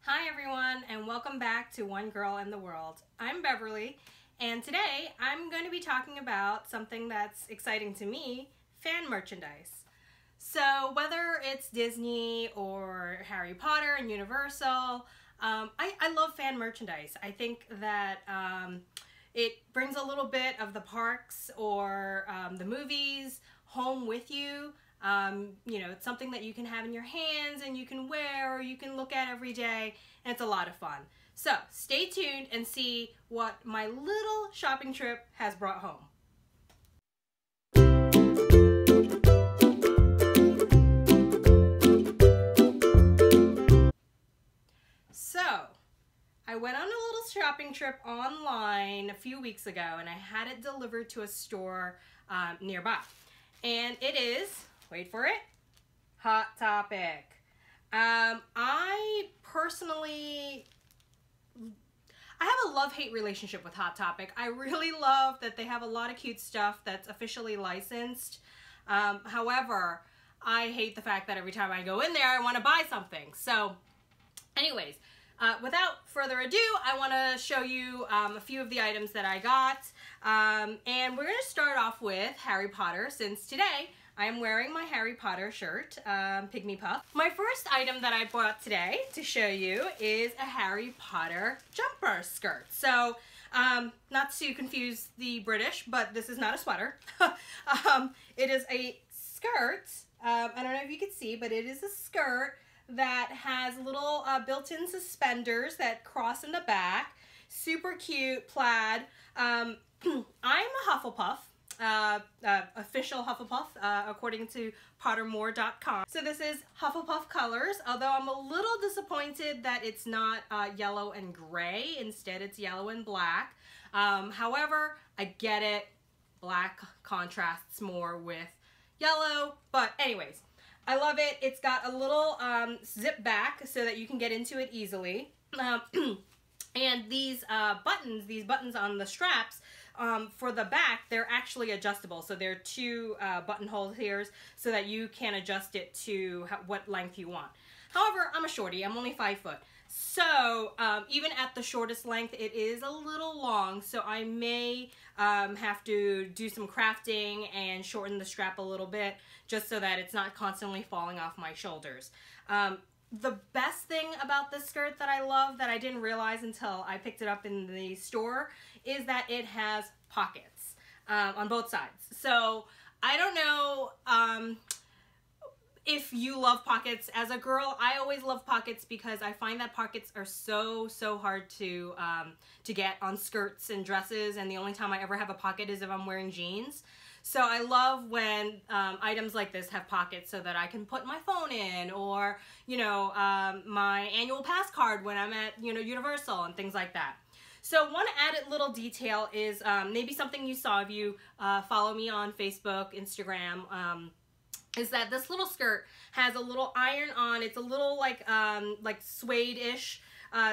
Hi everyone, and welcome back to One Girl in the World. I'm Beverly, and today I'm going to be talking about something that's exciting to me, fan merchandise. So whether it's Disney or Harry Potter and Universal, I love fan merchandise. I think that it brings a little bit of the parks or the movies home with you. It's something that you can have in your hands and you can wear or you can look at every day, and it's a lot of fun. So stay tuned and see what my little shopping trip has brought home. So I went on a little shopping trip online a few weeks ago, and I had it delivered to a store nearby. And it is, wait for it, Hot Topic. I personally, I have a love-hate relationship with Hot Topic. I really love that they have a lot of cute stuff that's officially licensed. However, I hate the fact that every time I go in there, I want to buy something. So anyways, without further ado, I want to show you a few of the items that I got. And we're going to start off with Harry Potter, since today I am wearing my Harry Potter shirt, Pygmy Puff. My first item that I bought today to show you is a Harry Potter jumper skirt. So, not to confuse the British, but this is not a sweater. It is a skirt. I don't know if you can see, but it is a skirt that has little built-in suspenders that cross in the back. Super cute plaid. I'm a Hufflepuff. Official Hufflepuff, according to Pottermore.com. So this is Hufflepuff colors, although I'm a little disappointed that it's not yellow and gray. Instead, it's yellow and black. However, I get it. Black contrasts more with yellow, but anyways, I love it. It's got a little zip back so that you can get into it easily. And these buttons on the straps, for the back, they're actually adjustable. So there are two buttonhole here so that you can adjust it to what length you want. However, I'm a shorty. I'm only 5 foot. So even at the shortest length, it is a little long. So I may have to do some crafting and shorten the strap a little bit just so that it's not constantly falling off my shoulders. The best thing about this skirt that I love, that I didn't realize until I picked it up in the store, is that it has pockets on both sides. So I don't know if you love pockets. As a girl, I always love pockets because I find that pockets are so hard to get on skirts and dresses, and the only time I ever have a pocket is if I'm wearing jeans. So I love when items like this have pockets so that I can put my phone in, or, my annual pass card when I'm at, Universal and things like that. So one added little detail is maybe something you saw if you follow me on Facebook, Instagram, is that this little skirt has a little iron on. It's a little like suede-ish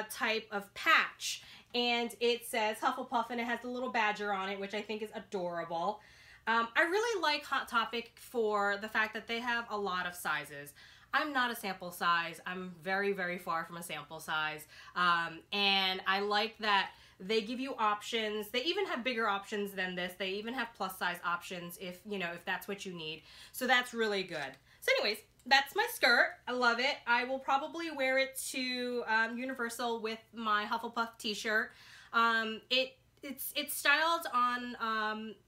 type of patch. And it says Hufflepuff, and it has the little badger on it, which I think is adorable. I really like Hot Topic for the fact that they have a lot of sizes. I'm not a sample size. I'm very far from a sample size. And I like that they give you options. They even have bigger options than this. They even have plus size options if that's what you need. So that's really good. So anyways, that's my skirt. I love it. I will probably wear it to Universal with my Hufflepuff t-shirt. It's styled on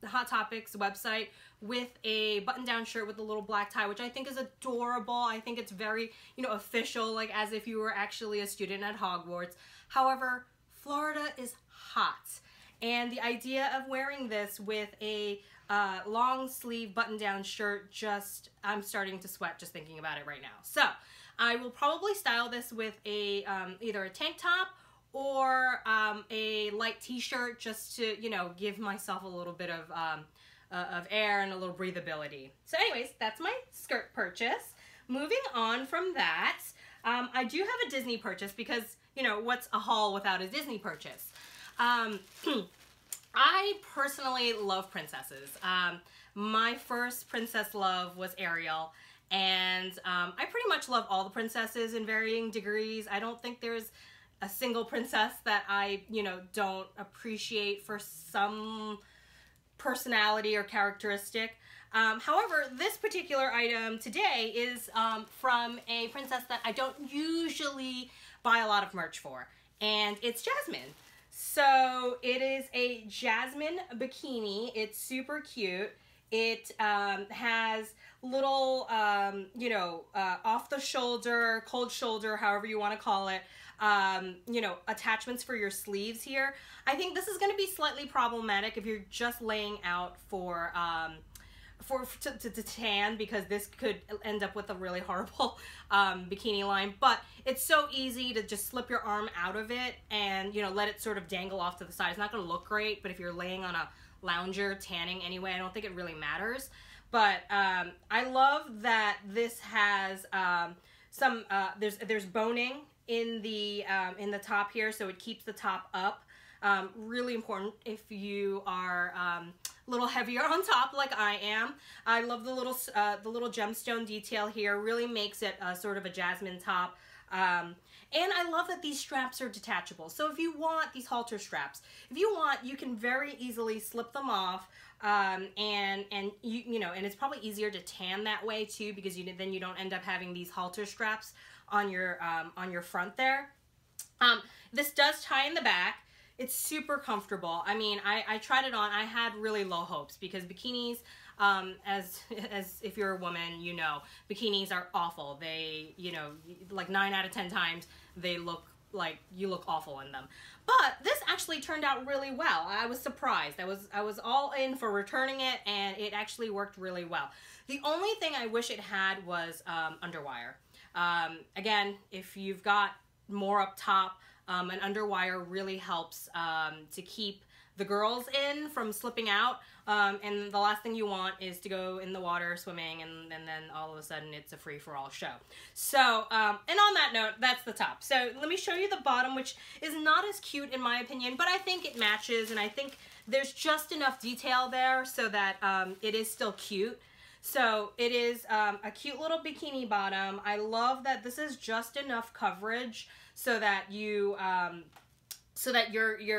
Hot Topic's website with a button-down shirt with a little black tie, which I think is adorable. I think it's very, official, like as if you were actually a student at Hogwarts. However, Florida is hot, and the idea of wearing this with a long sleeve button-down shirt, I'm starting to sweat just thinking about it right now. So I will probably style this with a either a tank top or a light t-shirt, just to, give myself a little bit of air and a little breathability. So anyways, that's my skirt purchase. Moving on from that, I do have a Disney purchase because, what's a haul without a Disney purchase? I personally love princesses. My first princess love was Ariel, And I pretty much love all the princesses in varying degrees. I don't think there's a single princess that I, you know, don't appreciate for some personality or characteristic. However, this particular item today is from a princess that I don't usually buy a lot of merch for, and it's Jasmine. So it is a Jasmine bikini. It's super cute. It has little, you know, off the shoulder, cold shoulder, however you want to call it, you know, attachments for your sleeves here. I think this is going to be slightly problematic if you're just laying out for to tan, because this could end up with a really horrible bikini line. But it's so easy to just slip your arm out of it and, you know, let it sort of dangle off to the side. It's not going to look great, but if you're laying on a lounger tanning anyway, I don't think it really matters. But I love that this has some there's boning in the top here, so it keeps the top up. Really important if you are a little heavier on top like I am. I love the little gemstone detail here. Really makes it sort of a Jasmine top. And I love that these straps are detachable. So if you want these halter straps, if you want, you can very easily slip them off. And you know, and it's probably easier to tan that way too, because then you don't end up having these halter straps on your front there. This does tie in the back. It's super comfortable. I mean, I tried it on. I had really low hopes because bikinis, as if you're a woman, you know, bikinis are awful. They, you know, like 9 out of 10 times they look like you look awful in them. But this actually turned out really well. I was surprised. I was all in for returning it, and it actually worked really well. The only thing I wish it had was underwire. Again, if you've got more up top, an underwire really helps to keep the girls in from slipping out, and the last thing you want is to go in the water swimming and then all of a sudden it's a free-for-all show. So, and on that note, that's the top. So let me show you the bottom, which is not as cute in my opinion, but I think it matches, and I think there's just enough detail there so that it is still cute. So it is a cute little bikini bottom. I love that this is just enough coverage so that you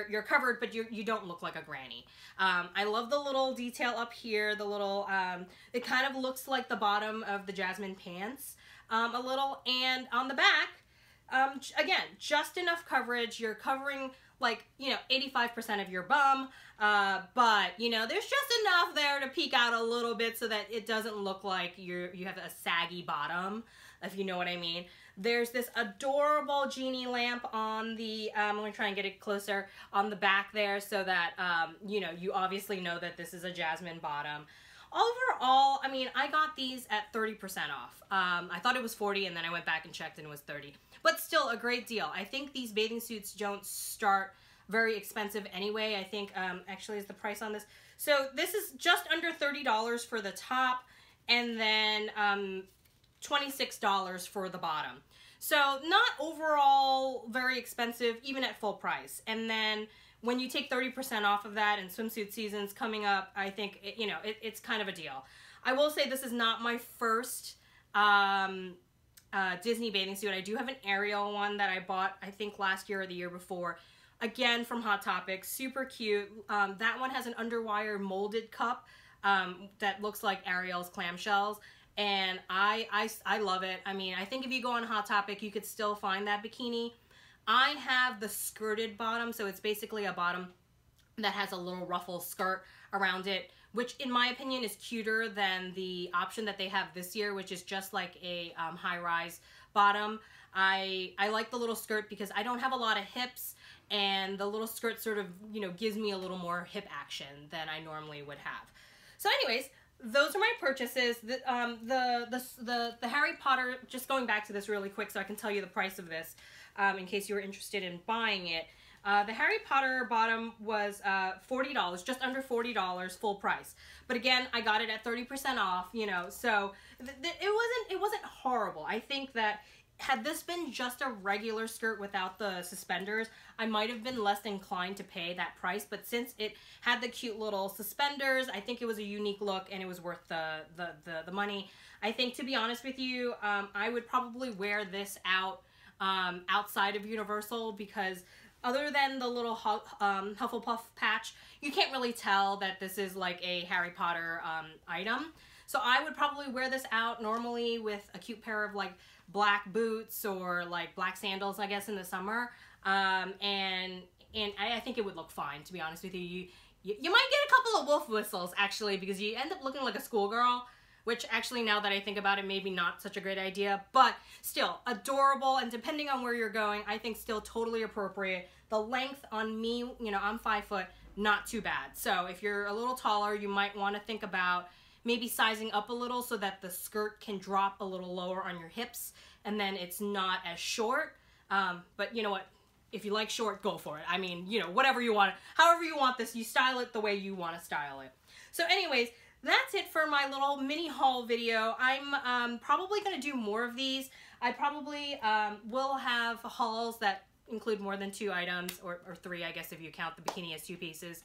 you're covered, but you don't look like a granny. I love the little detail up here. The little it kind of looks like the bottom of the Jasmine pants a little, and on the back, again, just enough coverage. You're covering, like, you know, 85% of your bum, but you know, there's just enough there to peek out a little bit so that it doesn't look like you have a saggy bottom, if you know what I mean. There's this adorable genie lamp on the, I'm going to try and get it closer, on the back there so that, you know, you obviously know that this is a Jasmine bottom. Overall, I mean, I got these at 30% off. I thought it was 40, and then I went back and checked and it was 30. But still a great deal. I think these bathing suits don't start very expensive anyway. I think, actually, is the price on this. So this is just under $30 for the top, and then $26 for the bottom. So not overall very expensive, even at full price. And then when you take 30% off of that, and swimsuit season's coming up, I think, you know, it's kind of a deal. I will say this is not my first Disney bathing suit. I do have an Ariel one that I bought, I think, last year or the year before. Again, from Hot Topic, super cute. That one has an underwire molded cup that looks like Ariel's clamshells. And I love it. I mean, I think if you go on Hot Topic, you could still find that bikini. I have the skirted bottom, so it's basically a bottom that has a little ruffle skirt around it, which in my opinion is cuter than the option that they have this year, which is just like a high-rise bottom. I like the little skirt because I don't have a lot of hips, and the little skirt sort of, you know, gives me a little more hip action than I normally would have. So anyways, those are my purchases. The Harry Potter, just going back to this really quick so I can tell you the price of this in case you were interested in buying it. The Harry Potter bottom was $40, just under $40 full price. But again, I got it at 30% off, you know, so it wasn't horrible. I think that had this been just a regular skirt without the suspenders, I might have been less inclined to pay that price. But since it had the cute little suspenders, I think it was a unique look and it was worth the money. I think, to be honest with you, I would probably wear this out outside of Universal, because other than the little Hufflepuff patch, you can't really tell that this is like a Harry Potter item. So I would probably wear this out normally with a cute pair of like black boots or like black sandals, I guess, in the summer. And I think it would look fine, to be honest with you. You might get a couple of wolf whistles, actually, because you end up looking like a schoolgirl, which actually, now that I think about it, maybe not such a great idea, but still adorable. And depending on where you're going, I think still totally appropriate. The length on me, you know, I'm 5 foot, not too bad. So if you're a little taller, you might want to think about maybe sizing up a little so that the skirt can drop a little lower on your hips and then it's not as short. But you know what? If you like short, go for it. I mean, you know, whatever you want, however you want this, you style it the way you want to style it. So anyways, that's it for my little mini haul video. I'm probably going to do more of these. I probably will have hauls that include more than 2 items, or 3, I guess, if you count the bikini as 2 pieces.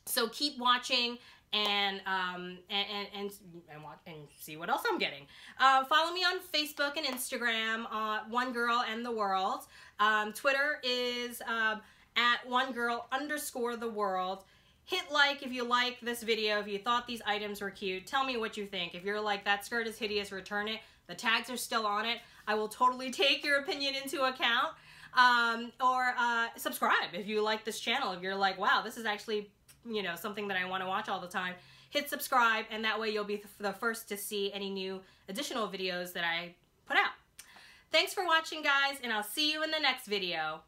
So keep watching and watch and see what else I'm getting. Follow me on Facebook and Instagram, One Girl and the World. Twitter is at OneGirl_the_world. Hit like if you like this video, if you thought these items were cute. Tell me what you think. If you're like, that skirt is hideous, return it. The tags are still on it. I will totally take your opinion into account. Or subscribe if you like this channel. If you're like, wow, this is actually, you know, something that I want to watch all the time. Hit subscribe, and that way you'll be the first to see any new additional videos that I put out. Thanks for watching, guys, and I'll see you in the next video.